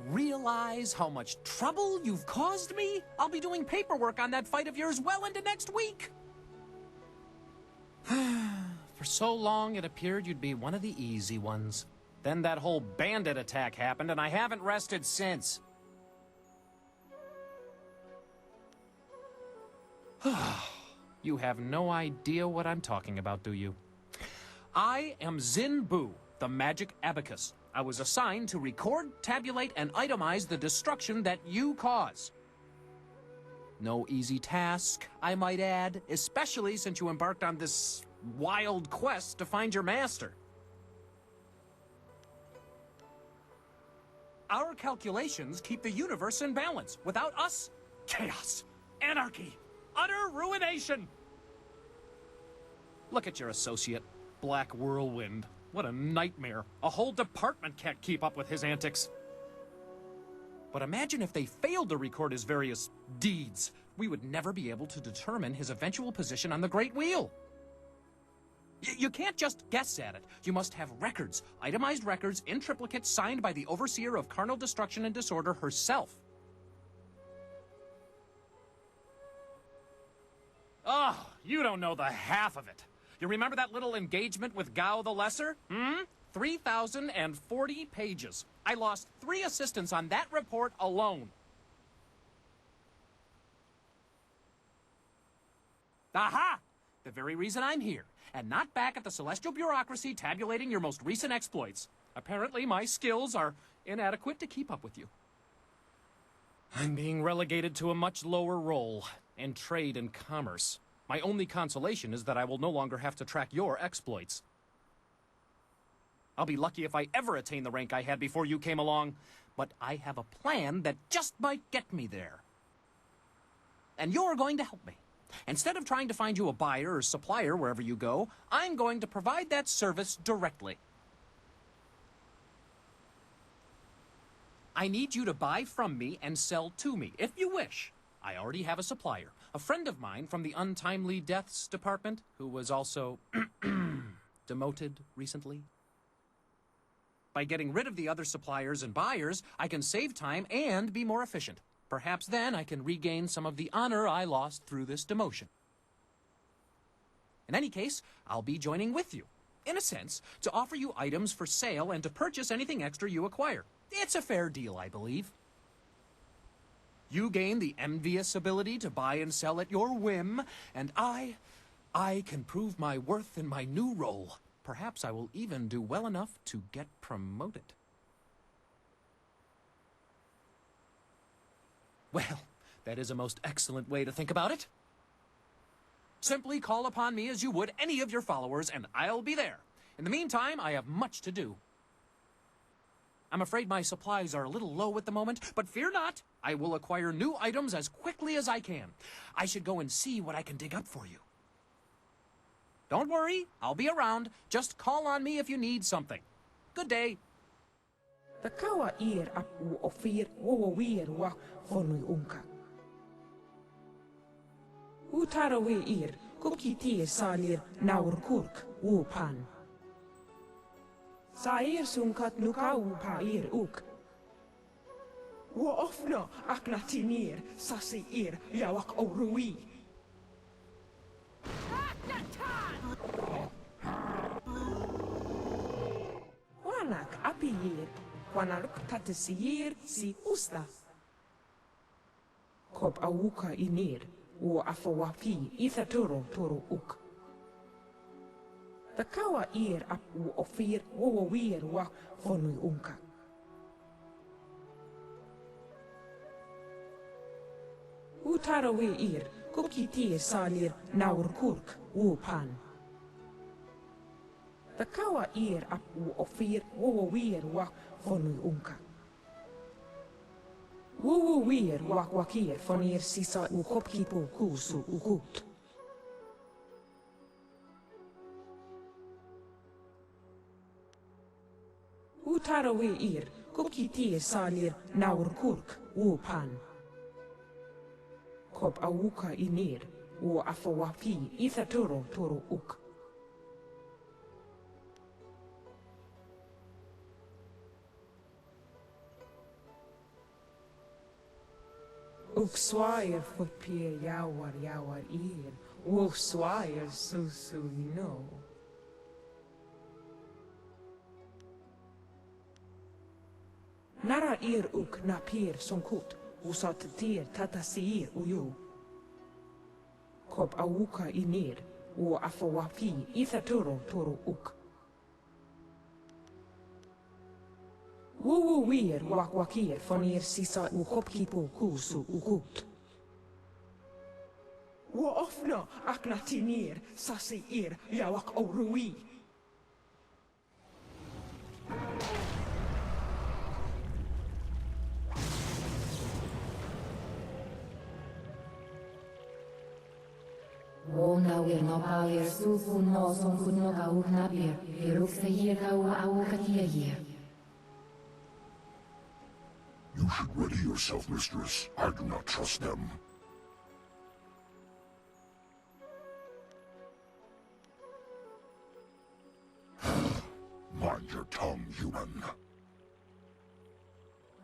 realize how much trouble you've caused me? I'll be doing paperwork on that fight of yours well into next week. For so long, it appeared you'd be one of the easy ones. Then that whole bandit attack happened, and I haven't rested since. You have no idea what I'm talking about, do you? I am Zin Bu, the magic abacus. I was assigned to record, tabulate, and itemize the destruction that you cause. No easy task, I might add, especially since you embarked on this wild quest to find your master. Our calculations keep the universe in balance. Without us, chaos, anarchy, utter ruination. Look at your associate, Black Whirlwind. What a nightmare. A whole department can't keep up with his antics. But imagine if they failed to record his various deeds. We would never be able to determine his eventual position on the Great Wheel. You can't just guess at it. You must have records, itemized records in triplicate signed by the Overseer of Carnal Destruction and Disorder herself. Oh, you don't know the half of it. You remember that little engagement with Gao the Lesser? 3,040 pages. I lost 3 assistants on that report alone. Aha! The very reason I'm here, and not back at the Celestial Bureaucracy tabulating your most recent exploits. Apparently, my skills are inadequate to keep up with you. I'm being relegated to a much lower role in trade and commerce. My only consolation is that I will no longer have to track your exploits. I'll be lucky if I ever attain the rank I had before you came along, but I have a plan that just might get me there. And you're going to help me. Instead of trying to find you a buyer or supplier wherever you go, I'm going to provide that service directly. I need you to buy from me and sell to me, if you wish. I already have a supplier, a friend of mine from the Untimely Deaths Department, who was also demoted recently. By getting rid of the other suppliers and buyers, I can save time and be more efficient. Perhaps then I can regain some of the honor I lost through this demotion. In any case, I'll be joining with you, in a sense, to offer you items for sale and to purchase anything extra you acquire. It's a fair deal, I believe. You gain the envious ability to buy and sell at your whim, and I can prove my worth in my new role. Perhaps I will even do well enough to get promoted. Well, that is a most excellent way to think about it. Simply call upon me as you would any of your followers, and I'll be there. In the meantime, I have much to do. I'm afraid my supplies are a little low at the moment, but fear not. I will acquire new items as quickly as I can. I should go and see what I can dig up for you. Don't worry, I'll be around. Just call on me if you need something. Good day. The kawa ir apu ofir wo wir wa fonui unka. Utarawe ir kukiti salir naur kurk wo pan. Sair sunkat nukau pa ir uk. Wo ofno aknatinir sasi ir yawak orui. Wanak api ir. Wanaluk tatisir si usta. Kop awuka inir, o afawapi ithatoro toro uk. The kawa ir apu ofir wo wir wa fonui unka. Utarawe ir, kukiti salir naur kurk wo pan. The kawa ir apu ofir wo wir wa fonui unka. Wo wir wakir fonir sisa u kopkipo kusu ukut. Utarawe ir, kukiti salir naur kurk wo pan. Kop awuka inir, o afawapi ithatoro toro uk. uk swair fot pier yawar ir. Wo swair su no. Nara ir uk na pier son kut. Usat tir tatasir uyu. Kop awuka inir. O afawapi toro uk. Wuwu wir wakwakir fonir sisa u hopkipo kusu ukut. Wo ofna aknatinir sasi ir yawak orui. Ona wir no pauir sufu no son kunno kauk napir. Viruk sayir kau au katia. You should ready yourself, mistress. I do not trust them. Mind your tongue, human.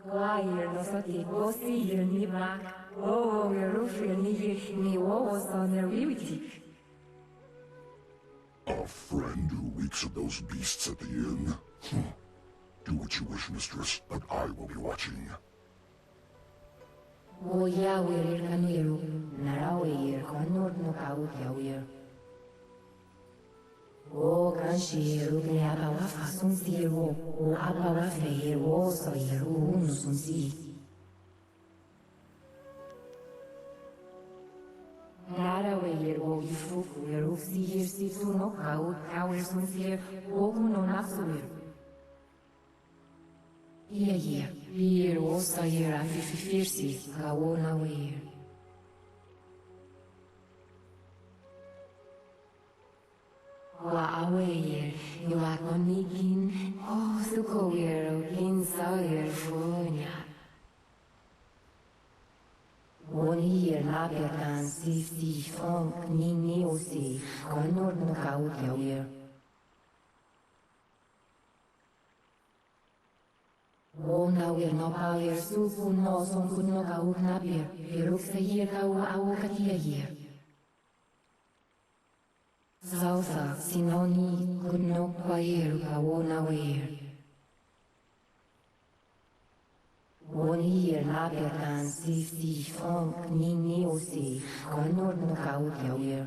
Guair no sati bosi ir ni mak. Oh, wir rufir ni wo son der wiwitik. A friend who reeks of those beasts at the inn? Do what you wish, mistress, but I will be watching. O yawir ir kanuiru. Narawir kanur no kaut yawir. O kanshir ugni abawa fasun sirwo. O abawa feir wo so ir unusun si. Narawir wo yufufu ir ufsir situ no kaut kawir sun sir. O no nafsuir. Ie, bir osa ir a firsi, kawona wir. Wa aweir, you are konigin, oh suko wir o kin sair funya. Oni ir labiatan si fonk ni osi, konor no kaut yawir. Ona wir no pauir sufu no son kunno kauk napir. Viruk sayir kau au katia. Sausa sinoni kunno kwair kawona wir. Oni ir labiatan si fonk ni osi, konor no kauk yawir.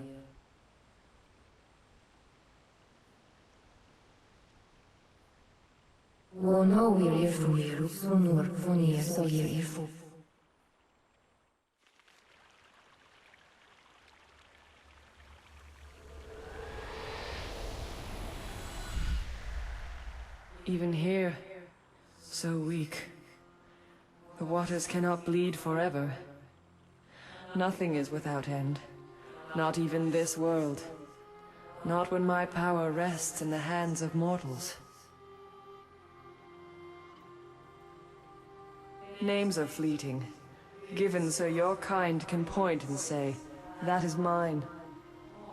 Ono wir irfu iru sunur funir so irfu. Even here, so weak. The waters cannot bleed forever. Nothing is without end. Not even this world. Not when my power rests in the hands of mortals. Names are fleeting, given so your kind can point and say, that is mine.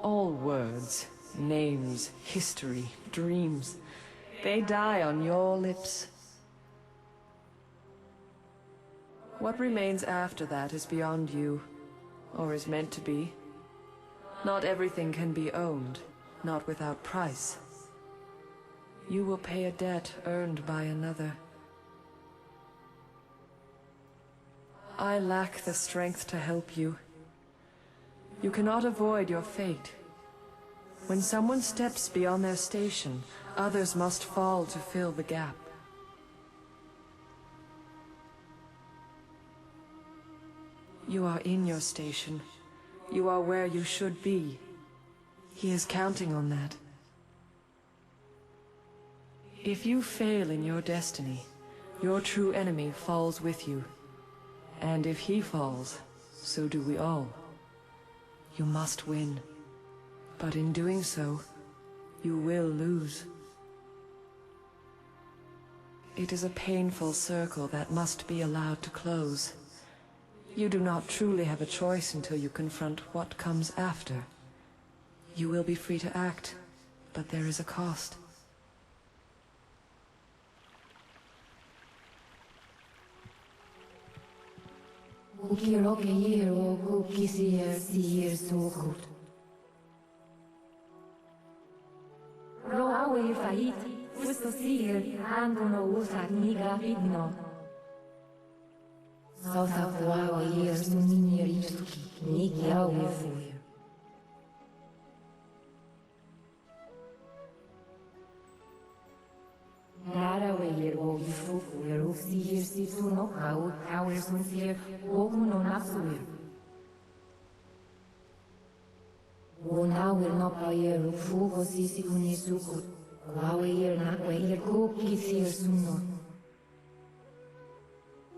All words, names, history, dreams, they die on your lips. What remains after that is beyond you, or is meant to be. Not everything can be owned, not without price. You will pay a debt earned by another. I lack the strength to help you. You cannot avoid your fate. When someone steps beyond their station, others must fall to fill the gap. You are in your station. You are where you should be. He is counting on that. If you fail in your destiny, your true enemy falls with you. And if he falls, so do we all. You must win. But in doing so, you will lose. It is a painful circle that must be allowed to close. You do not truly have a choice until you confront what comes after. You will be free to act, but there is a cost. Ukiroke yero kukisier sier sukut. Roawe faiti, questo sier angono usat niga vidno. Sauta fuawa yer suninir ituki, niki awe fuir. Nara weir wo yufufu er ufsir si suno kau kauer sunsir woguno nasuir. Wonauir no pair ufugo sisi kunisukut. Waweir nakweir kukisir suno.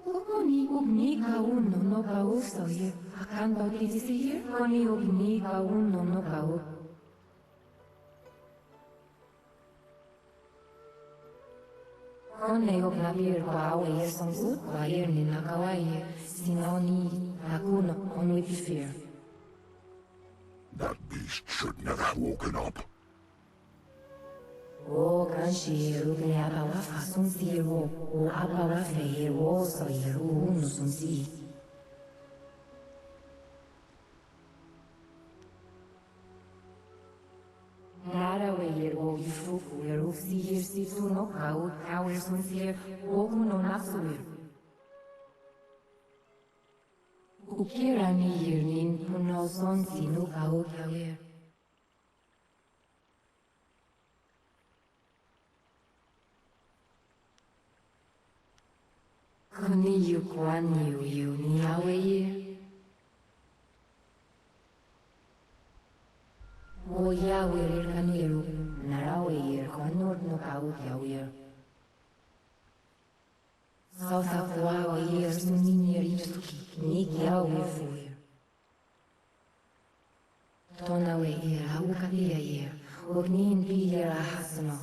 Koni ubnika uno no kau soir. Akan bautisir koni ubnika uno no kau. Kone obnabir waweir songut, wair ni nakawair, sinoni akuno on wipifir. That beast should never have woken up. O kanske rugni abawa fasun siro, o abawa feir o soir uno sun si. Nara weir o yufufu er ufsir si suno kauer sun sir o uno nasuir. Ukira ni yirnin puno son sinu kauer. Koni yu kwan yu ni aweir. O yaweir kaniru, naraweir kwanur no kauer. Sauta fuawa yer suninir ituki, niki awe fuir. Tonawe yer aukalia yer, ognin pier ahasno.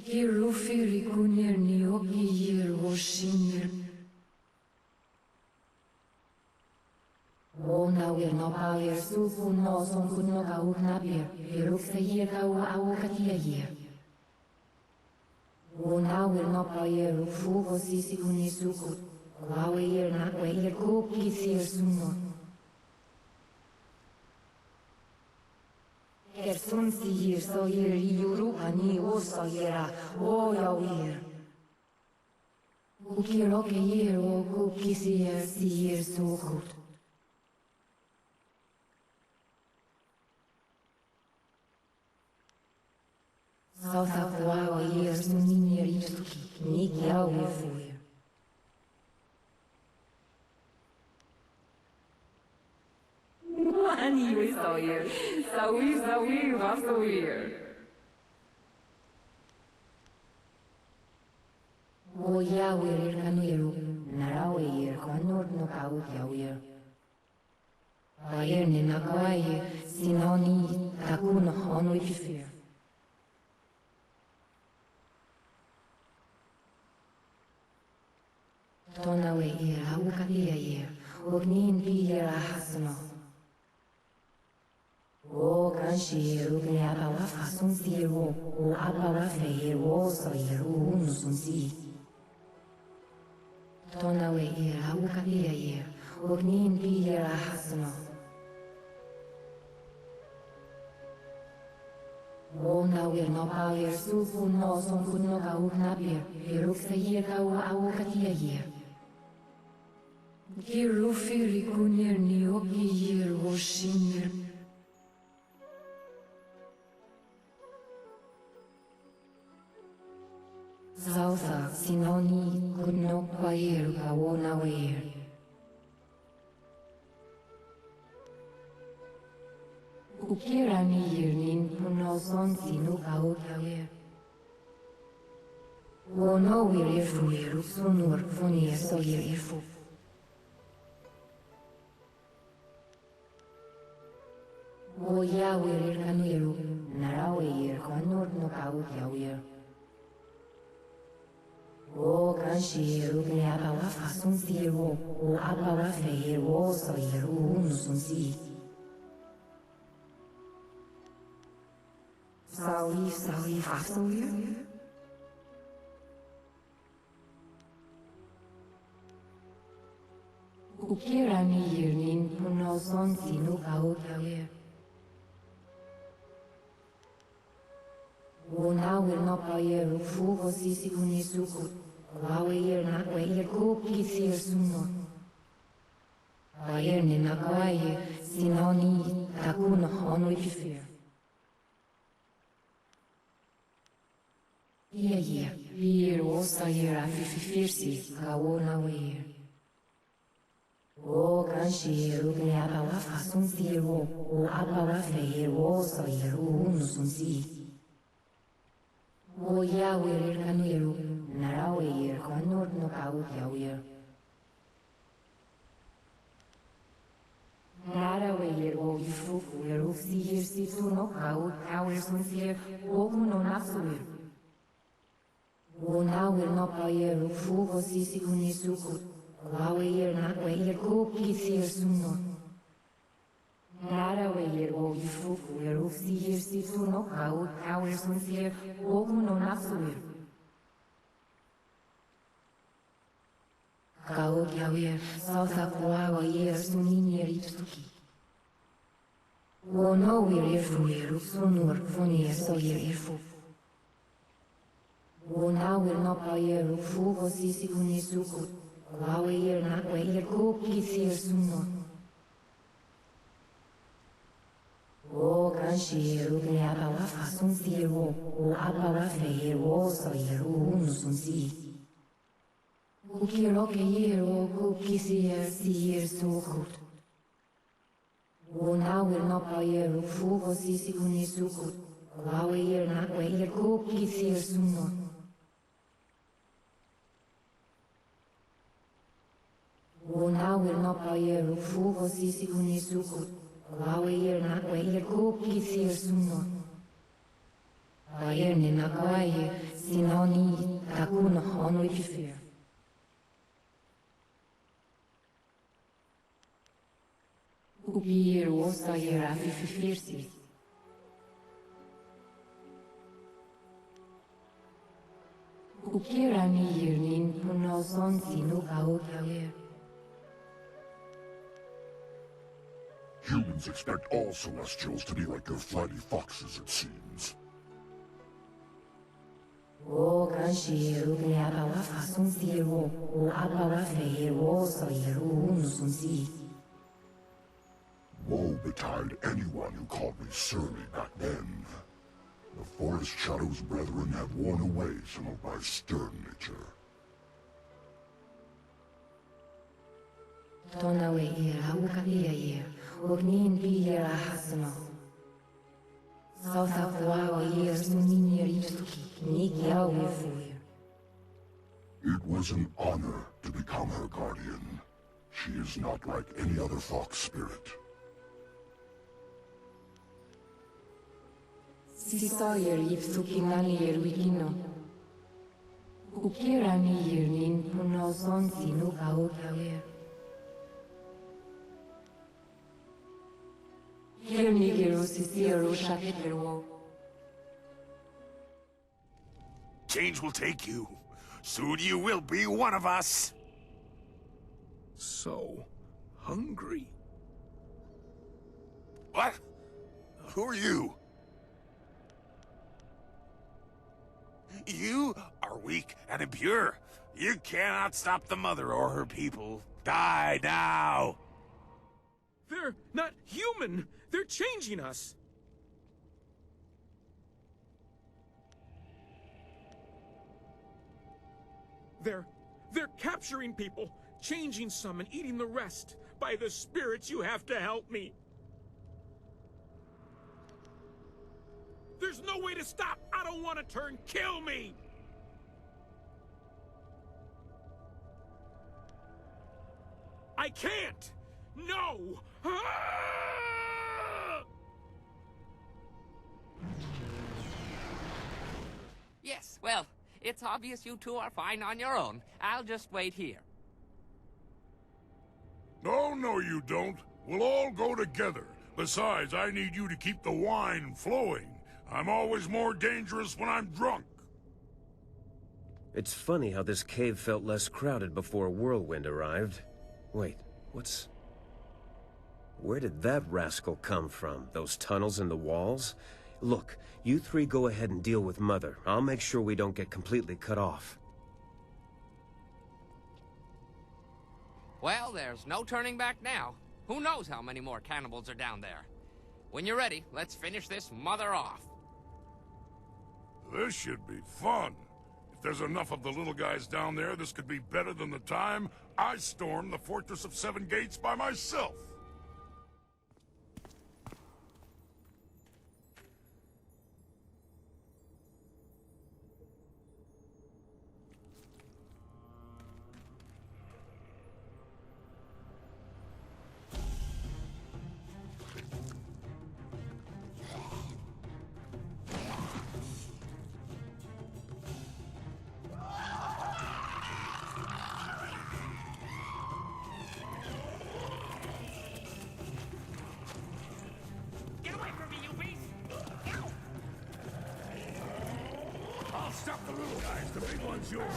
Girufiri kunir ni ogi yer oshinir. Onawir no pauer sufu no son kunno kauk napir, pirukse yer kau aukalia yer. Onawir no pauer ufugo sisi kunisukut, kwawe yer nakwe yer kukisir suno. Kersun si yer so yer yuru ani o so yera, o yawir. Ukiroke yer o kukisir si yer sukut. Sauta fuawa yer suninir ituki, niki awe fuir. Ani we soir, sawi vasoir. O yaweir kaniru, naraweir kwanur no kaut yawir. Wair ni nakawair, sinoni takuno on wipifir. Tonawe yer aukalia yer, ognin pier ahasno. O kanske rugni abawa fasun siro, o abawa feir o soir uno sun si. Tonawe yer aukalia yer, ognin pier ahasno. O nawir no pauer sufu no son kunno kauk napir, pirukse yer kau aukalia yer. Girufiri kunir ni ogi yer oshinir. Sauta sinoni kunno kwair kawona weir. Ukira ni yirnin puno son sinu kauer. Wono wir irfuir usunur funir soir irfu. O yaweir kaniru, naraweir kwanur no kaut yawir. O kanske rugni abawa fasun siro, o abawa feir o soir uno sun si. Sawi vasoir. Ukirani yirnin puno son sinu kao kawir. Wona will not buy a rufu or sisi kunisuku. Wawe yer na we yer kuki sir suno. Wayer ni na kawaye sinoni takuna hono ifir. Yeah, bir osa yer afifirsi kawona weir. O kanske rugne abawa fasun siro o abawa feir osa yer unusun si. O yawer kanuero narawer kanor no kaut yawer. Narawer o yufufu yer ufsi yer situ no kaut kawer sun sier o kuno nasuer. O nawer no payer ufu o sisi kunisuku. Wawe yer na we yer kuki sier suno. Narawer o yufufu yer ufsi yer situ no kaut kawer sun sier o kuno nasuer. Kao yawer sausa kuawa yer sunin yer ipsuki. O no wer irfu yer sunur funier so yer irfu. O nawer no payer ufu o sisi kunisuku. Wawe yer na we yer kuki sier suno. O kanske rugne abawa fasun siro o abawa feir osa yer unusun si. Kuki roke yer o kuki sier sukut. O nawer no payer ufu o sisi kunisuku. Wawe yer na we yer kuki sier suno. O nawer no payer ufu o sisi kunisuku. Wawe yer na we yer kuki sier suno. Wayer ni na kawaye sinoni takuna hono ifir. Ubir osa yer afifirsi. Ukirani yirnin puno son sinu kao kawer. Humans expect all Celestials to be like their flighty foxes, it seems. O kanske rugne abawa fasun siro o abawa feir osa yer unusun si. Woe betide anyone who called me surly back then. The Forest Shadow's brethren have worn away some of my stern nature. Tonawe yer aukalia yer, ognin bi yer ahasno. Sausa kuawa yer sunin yer ipsuki, niki au yer fuir. It was an honor to become her guardian. She is not like any other fox spirit. Si soyer ipsuki nani yer wikino. Ukirani yer nin puno son sinu kao kawer. Hier nigero sisiro shaketlerwo. Change will take you. Soon you will be one of us. So hungry. What? Who are you? You are weak and impure. You cannot stop the mother or her people. Die now! They're not human! They're changing us! They're capturing people, changing some and eating the rest. By the spirits, you have to help me. There's no way to stop. I don't want to turn. Kill me! I can't! No! Ah! Yes, well, it's obvious you two are fine on your own. I'll just wait here. No, you don't. We'll all go together. Besides, I need you to keep the wine flowing. I'm always more dangerous when I'm drunk. It's funny how this cave felt less crowded before Whirlwind arrived. Wait, What's... Where did that rascal come from? Those tunnels in the walls? Look, you three go ahead and deal with Mother. I'll make sure we don't get completely cut off. Well, there's no turning back now. Who knows how many more cannibals are down there? When you're ready, let's finish this mother off. This should be fun. If there's enough of the little guys down there, this could be better than the time I stormed the Fortress of Seven Gates by myself. Stop the little guys, the big one's yours.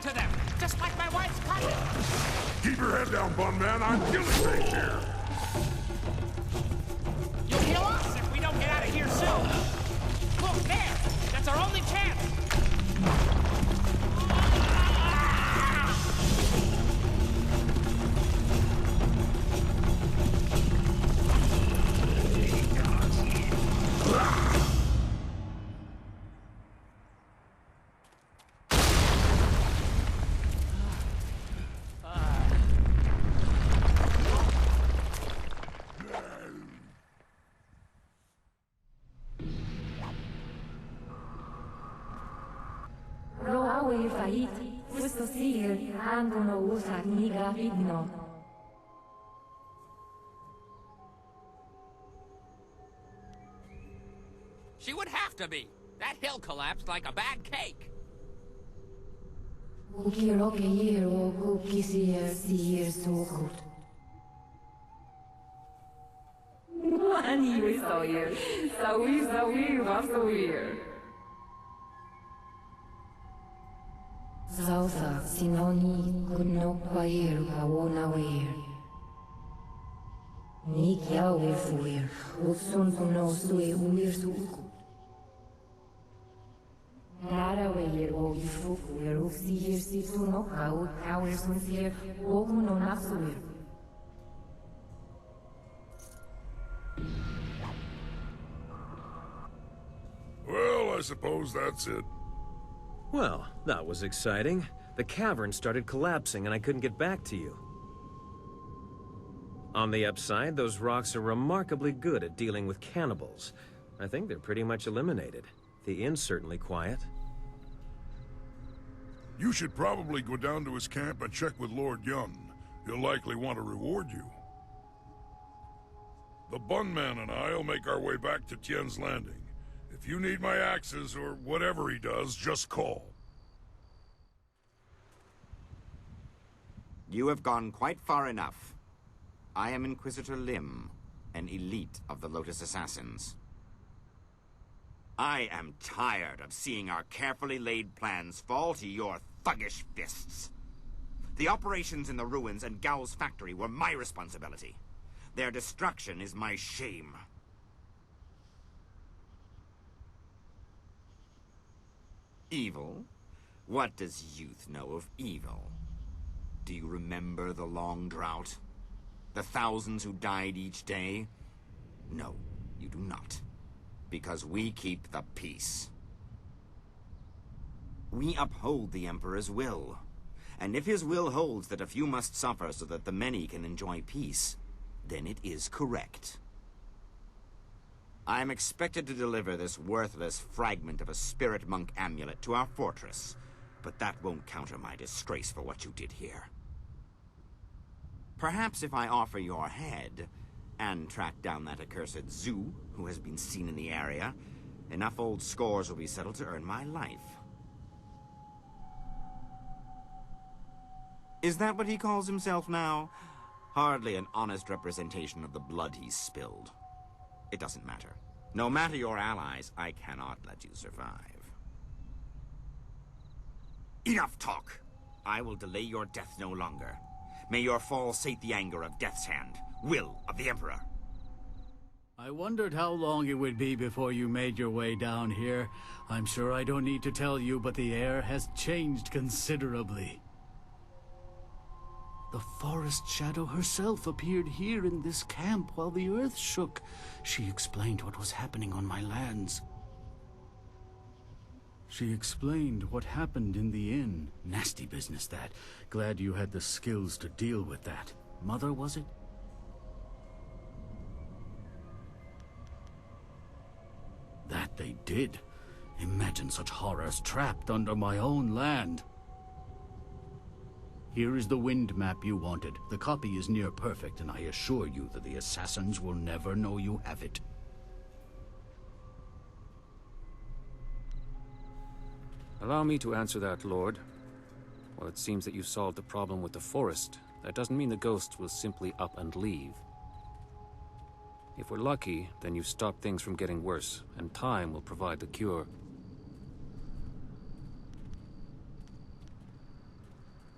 To them, just like my wife's cousin. Keep your head down, Bun Man. I'm killing things here. You'll kill us if we don't get out of here soon. Look, there! That's our only chance! She would have to be. That hill collapsed like a bad cake. Zausa sinoni kunno kwair kawona weir. Ni kiawe fuir, utsun tuno sue uir suku. Nara weir o yufuku er ufsir si tuno kau kawer sunsir okuno nasuir. Well, I suppose that's it. Well, that was exciting. The cavern started collapsing and I couldn't get back to you. On the upside, those rocks are remarkably good at dealing with cannibals. I think they're pretty much eliminated. The inn's certainly quiet. You should probably go down to his camp and check with Lord Yun. He'll likely want to reward you. The Bun Man and I'll make our way back to Tien's Landing. If you need my axes or whatever he does, just call. You have gone quite far enough. I am Inquisitor Lim, an elite of the Lotus Assassins. I am tired of seeing our carefully laid plans fall to your thuggish fists. The operations in the ruins and Gao's factory were my responsibility. Their destruction is my shame. Evil? What does youth know of evil? Do you remember the long drought? The thousands who died each day? No, you do not. Because we keep the peace. We uphold the Emperor's will. And if his will holds that a few must suffer so that the many can enjoy peace, then it is correct. I am expected to deliver this worthless fragment of a spirit monk amulet to our fortress, but that won't counter my disgrace for what you did here. Perhaps if I offer your head, and track down that accursed Zoo who has been seen in the area, enough old scores will be settled to earn my life. Is that what he calls himself now? Hardly an honest representation of the blood he's spilled. It doesn't matter. No matter your allies, I cannot let you survive. Enough talk! I will delay your death no longer. May your fall sate the anger of Death's Hand, will of the Emperor. I wondered how long it would be before you made your way down here. I'm sure I don't need to tell you, but the air has changed considerably. The Forest Shadow herself appeared here in this camp while the earth shook. She explained what was happening on my lands. She explained what happened in the inn. Nasty business, that. Glad you had the skills to deal with that. Mother, was it? That they did. Imagine such horrors trapped under my own land. Here is the wind map you wanted. The copy is near perfect, and I assure you that the assassins will never know you have it. Allow me to answer that, Lord. While it seems that you solved the problem with the forest, that doesn't mean the ghosts will simply up and leave. If we're lucky, then you stop things from getting worse, and time will provide the cure.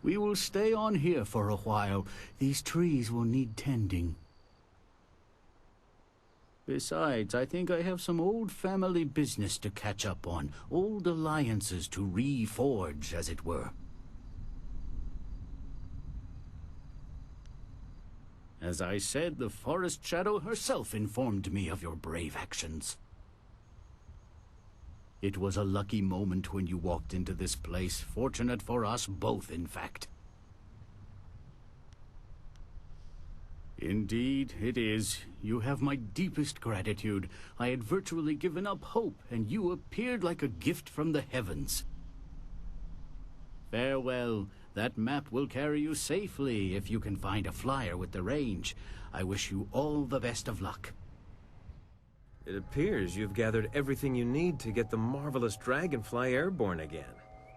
We will stay on here for a while. These trees will need tending. Besides, I think I have some old family business to catch up on. Old alliances to reforge, as it were. As I said, the Forest Shadow herself informed me of your brave actions. It was a lucky moment when you walked into this place. Fortunate for us both, in fact. Indeed, it is. You have my deepest gratitude. I had virtually given up hope, and you appeared like a gift from the heavens. Farewell. That map will carry you safely if you can find a flyer with the range. I wish you all the best of luck. It appears you've gathered everything you need to get the marvelous dragonfly airborne again.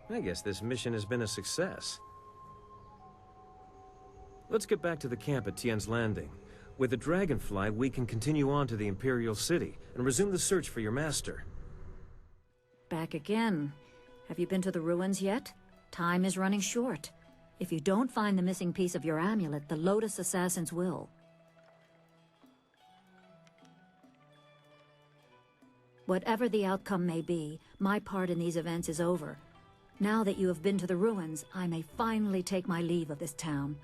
I guess this mission has been a success. Let's get back to the camp at Tien's Landing. With the dragonfly, we can continue on to the Imperial City and resume the search for your master. Back again. Have you been to the ruins yet? Time is running short. If you don't find the missing piece of your amulet, the Lotus Assassins will. Whatever the outcome may be, my part in these events is over. Now that you have been to the ruins, I may finally take my leave of this town.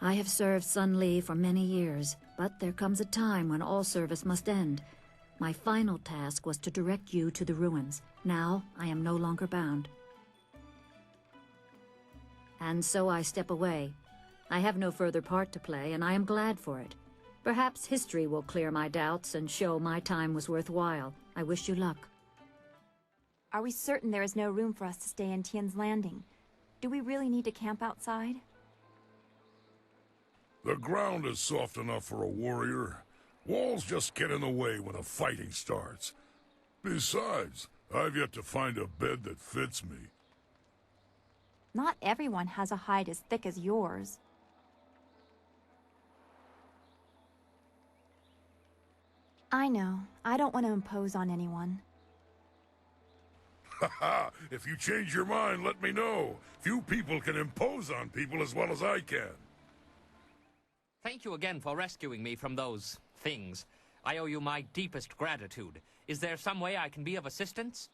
I have served Sun Li for many years, but there comes a time when all service must end. My final task was to direct you to the ruins. Now, I am no longer bound. And so I step away. I have no further part to play, and I am glad for it. Perhaps history will clear my doubts and show my time was worthwhile. I wish you luck. Are we certain there is no room for us to stay in Tien's Landing? Do we really need to camp outside? The ground is soft enough for a warrior. Walls just get in the way when the fighting starts. Besides, I've yet to find a bed that fits me. Not everyone has a hide as thick as yours. I know. I don't want to impose on anyone. Haha, if you change your mind, let me know. Few people can impose on people as well as I can. Thank you again for rescuing me from those things. I owe you my deepest gratitude. Is there some way I can be of assistance?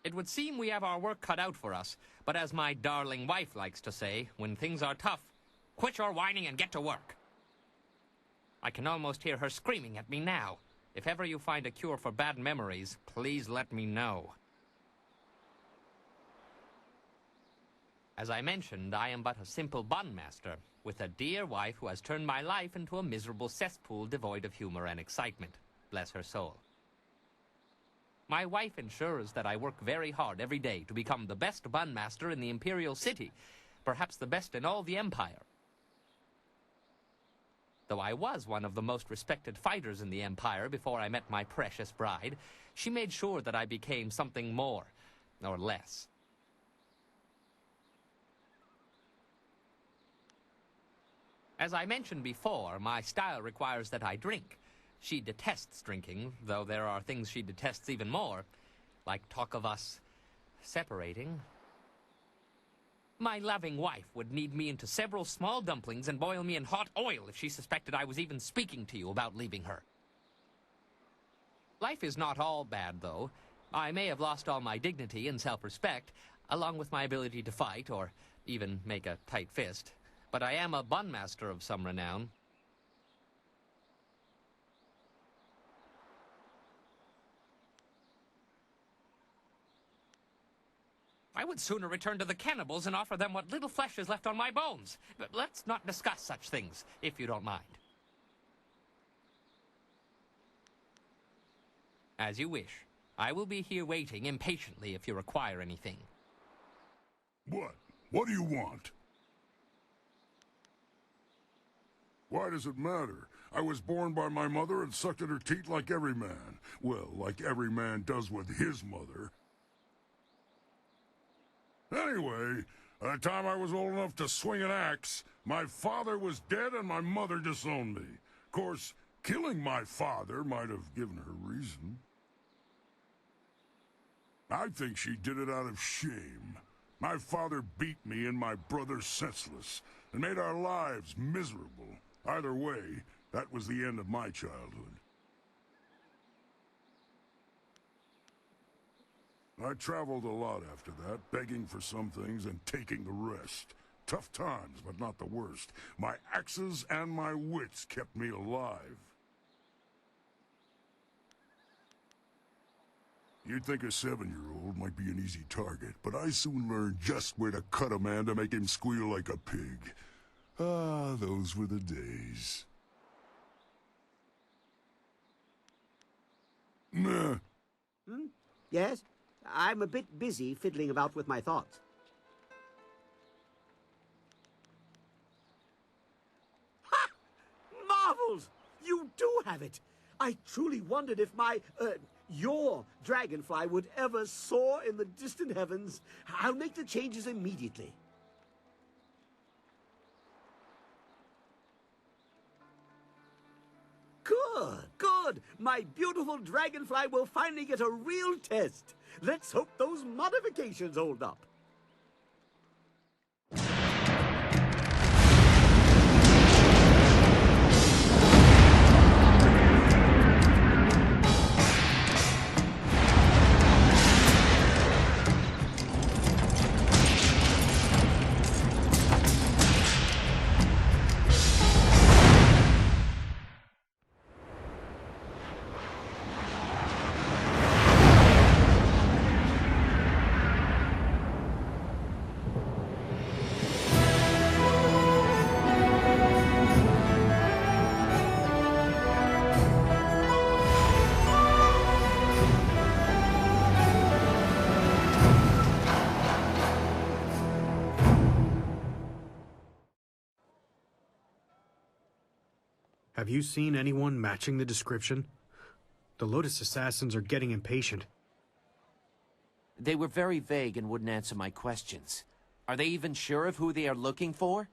It would seem we have our work cut out for us, but as my darling wife likes to say, when things are tough, quit your whining and get to work. I can almost hear her screaming at me now. If ever you find a cure for bad memories, please let me know. As I mentioned, I am but a simple bun master, with a dear wife who has turned my life into a miserable cesspool devoid of humor and excitement. Bless her soul. My wife ensures that I work very hard every day to become the best bun master in the Imperial City, perhaps the best in all the Empire. Though I was one of the most respected fighters in the Empire before I met my precious bride, she made sure that I became something more, or less. As I mentioned before, my style requires that I drink. She detests drinking, though there are things she detests even more, like talk of us separating. My loving wife would knead me into several small dumplings and boil me in hot oil if she suspected I was even speaking to you about leaving her. Life is not all bad, though. I may have lost all my dignity and self-respect, along with my ability to fight, or even make a tight fist. But I am a bun master of some renown. I would sooner return to the cannibals and offer them what little flesh is left on my bones. But let's not discuss such things, if you don't mind. As you wish. I will be here waiting impatiently if you require anything. What? What do you want? Why does it matter? I was born by my mother and sucked at her teat like every man. Well, like every man does with his mother. Anyway, by the time I was old enough to swing an axe, my father was dead and my mother disowned me. Of course, killing my father might have given her reason. I think she did it out of shame. My father beat me and my brother senseless, and made our lives miserable. Either way, that was the end of my childhood. I traveled a lot after that, begging for some things and taking the rest. Tough times, but not the worst. My axes and my wits kept me alive. You'd think a 7-year-old might be an easy target, but I soon learned just where to cut a man to make him squeal like a pig. Ah, those were the days. Nah. Yes? I'm a bit busy fiddling about with my thoughts. Ha! Marvels! You do have it! I truly wondered if your dragonfly would ever soar in the distant heavens. I'll make the changes immediately. Good, good. My beautiful dragonfly will finally get a real test. Let's hope those modifications hold up. Have you seen anyone matching the description? The Lotus Assassins are getting impatient. They were very vague and wouldn't answer my questions. Are they even sure of who they are looking for?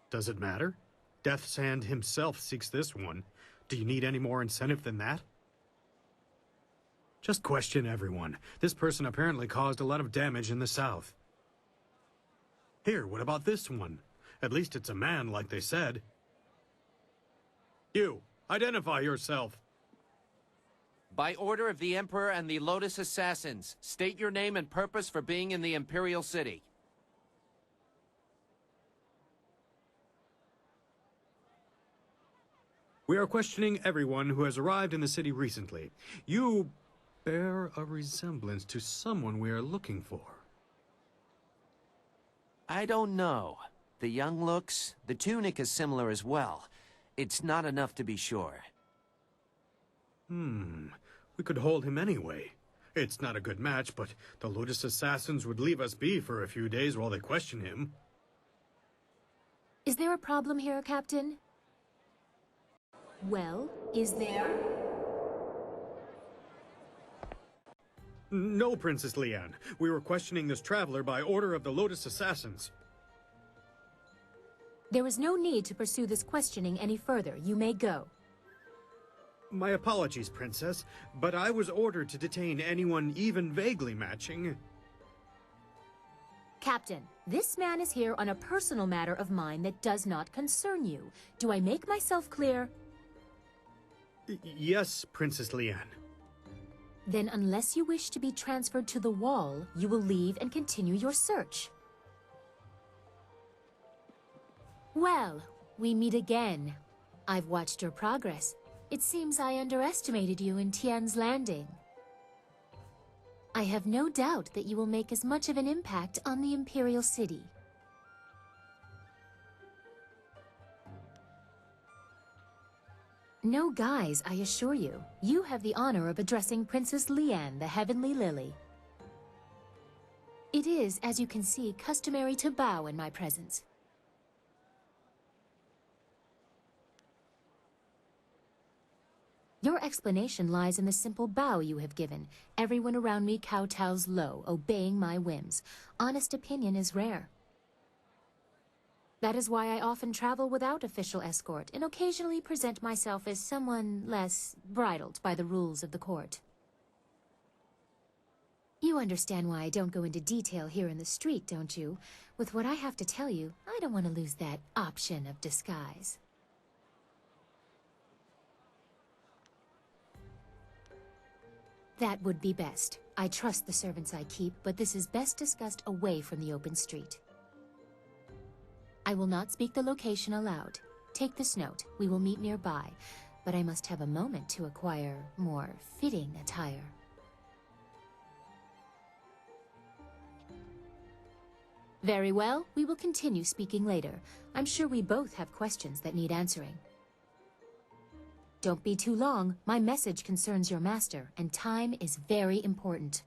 Does it matter? Death's Hand himself seeks this one. Do you need any more incentive than that? Just question everyone. This person apparently caused a lot of damage in the south. Here, what about this one? At least it's a man, like they said. You, identify yourself. By order of the Emperor and the Lotus Assassins, state your name and purpose for being in the Imperial City. We are questioning everyone who has arrived in the city recently. You bear a resemblance to someone we are looking for. I don't know. The young looks, the tunic is similar as well. It's not enough to be sure. We could hold him anyway. It's not a good match, but the Lotus Assassins would leave us be for a few days while they question him. Is there a problem here, Captain? Well, is there? No, Princess Leanne. We were questioning this traveler by order of the Lotus Assassins. There is no need to pursue this questioning any further. You may go. My apologies, Princess, but I was ordered to detain anyone even vaguely matching. Captain, this man is here on a personal matter of mine that does not concern you. Do I make myself clear? Yes, Princess Leanne. Then unless you wish to be transferred to the wall, you will leave and continue your search. Well, we meet again. I've watched your progress. It seems I underestimated you in Tian's Landing. I have no doubt that you will make as much of an impact on the Imperial City. No guise, I assure you. You have the honor of addressing Princess Leanne, the Heavenly Lily. It is, as you can see, customary to bow in my presence. Your explanation lies in the simple bow you have given. Everyone around me kowtows low, obeying my whims. Honest opinion is rare. That is why I often travel without official escort, and occasionally present myself as someone less bridled by the rules of the court. You understand why I don't go into detail here in the street, don't you? With what I have to tell you, I don't want to lose that option of disguise. That would be best. I trust the servants I keep, but this is best discussed away from the open street. I will not speak the location aloud. Take this note. We will meet nearby, but I must have a moment to acquire more fitting attire. Very well. We will continue speaking later. I'm sure we both have questions that need answering. Don't be too long. My message concerns your master, and time is very important.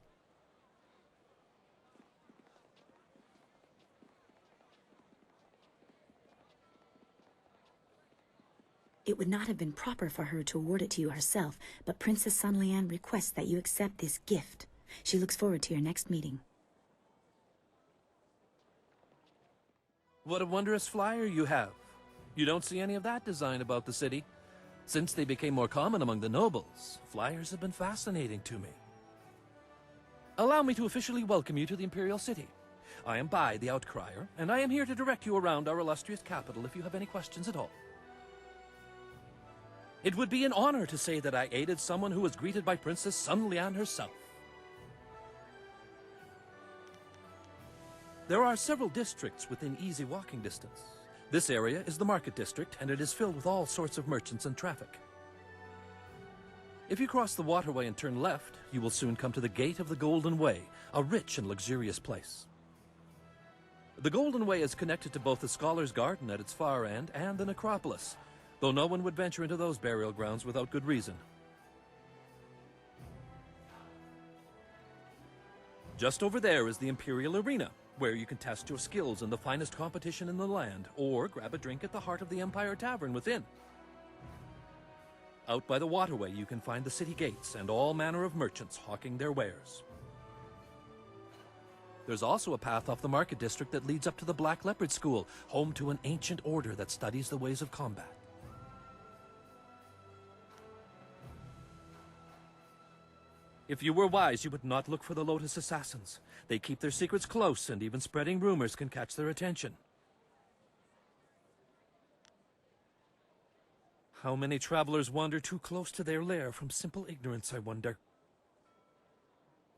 It would not have been proper for her to award it to you herself, but Princess Sun Lian requests that you accept this gift. She looks forward to your next meeting. What a wondrous flyer you have. You don't see any of that design about the city. Since they became more common among the nobles, flyers have been fascinating to me. Allow me to officially welcome you to the Imperial City. I am Bai, the Outcrier, and I am here to direct you around our illustrious capital if you have any questions at all. It would be an honor to say that I aided someone who was greeted by Princess Sun Lian herself. There are several districts within easy walking distance. This area is the market district, and it is filled with all sorts of merchants and traffic. If you cross the waterway and turn left, you will soon come to the Gate of the Golden Way, a rich and luxurious place. The Golden Way is connected to both the Scholar's Garden at its far end and the necropolis, though no one would venture into those burial grounds without good reason. Just over there is the Imperial Arena, where you can test your skills in the finest competition in the land, or grab a drink at the heart of the Empire Tavern within. Out by the waterway, you can find the city gates and all manner of merchants hawking their wares. There's also a path off the market district that leads up to the Black Leopard School, home to an ancient order that studies the ways of combat. If you were wise, you would not look for the Lotus Assassins. They keep their secrets close, and even spreading rumors can catch their attention. How many travelers wander too close to their lair from simple ignorance, I wonder?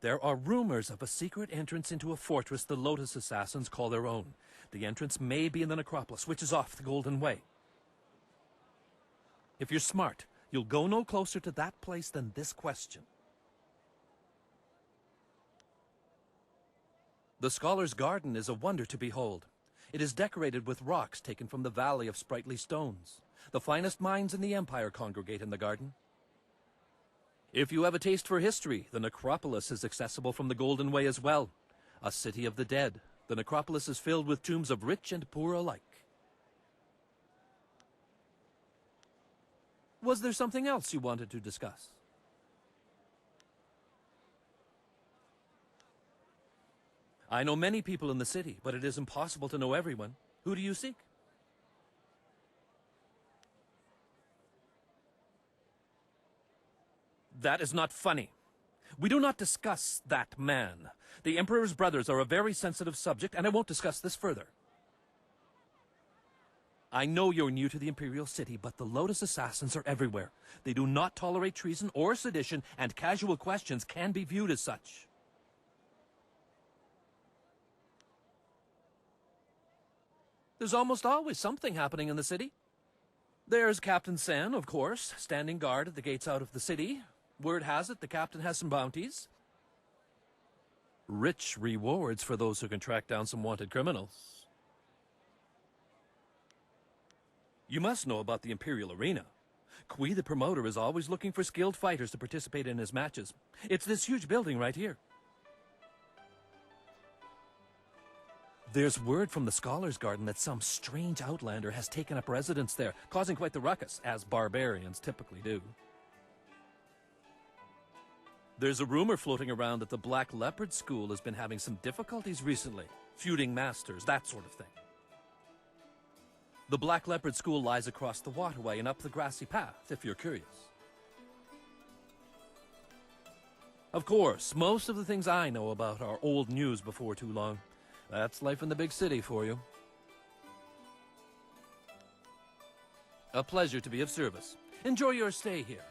There are rumors of a secret entrance into a fortress the Lotus Assassins call their own. The entrance may be in the necropolis, which is off the Golden Way. If you're smart, you'll go no closer to that place than this question. The Scholar's Garden is a wonder to behold. It is decorated with rocks taken from the Valley of Sprightly Stones. The finest minds in the Empire congregate in the garden. If you have a taste for history, the necropolis is accessible from the Golden Way as well. A city of the dead, the necropolis is filled with tombs of rich and poor alike. Was there something else you wanted to discuss? I know many people in the city, but it is impossible to know everyone. Who do you seek? That is not funny. We do not discuss that man. The Emperor's brothers are a very sensitive subject, and I won't discuss this further. I know you're new to the Imperial City, but the Lotus Assassins are everywhere. They do not tolerate treason or sedition, and casual questions can be viewed as such. There's almost always something happening in the city. There's Captain Sen, of course, standing guard at the gates out of the city. Word has it the captain has some bounties. Rich rewards for those who can track down some wanted criminals. You must know about the Imperial Arena. Kui, the promoter, is always looking for skilled fighters to participate in his matches. It's this huge building right here. There's word from the Scholars' Garden that some strange outlander has taken up residence there, causing quite the ruckus, as barbarians typically do. There's a rumor floating around that the Black Leopard School has been having some difficulties recently, feuding masters, that sort of thing. The Black Leopard School lies across the waterway and up the grassy path, if you're curious. Of course, most of the things I know about are old news before too long. That's life in the big city for you. A pleasure to be of service. Enjoy your stay here.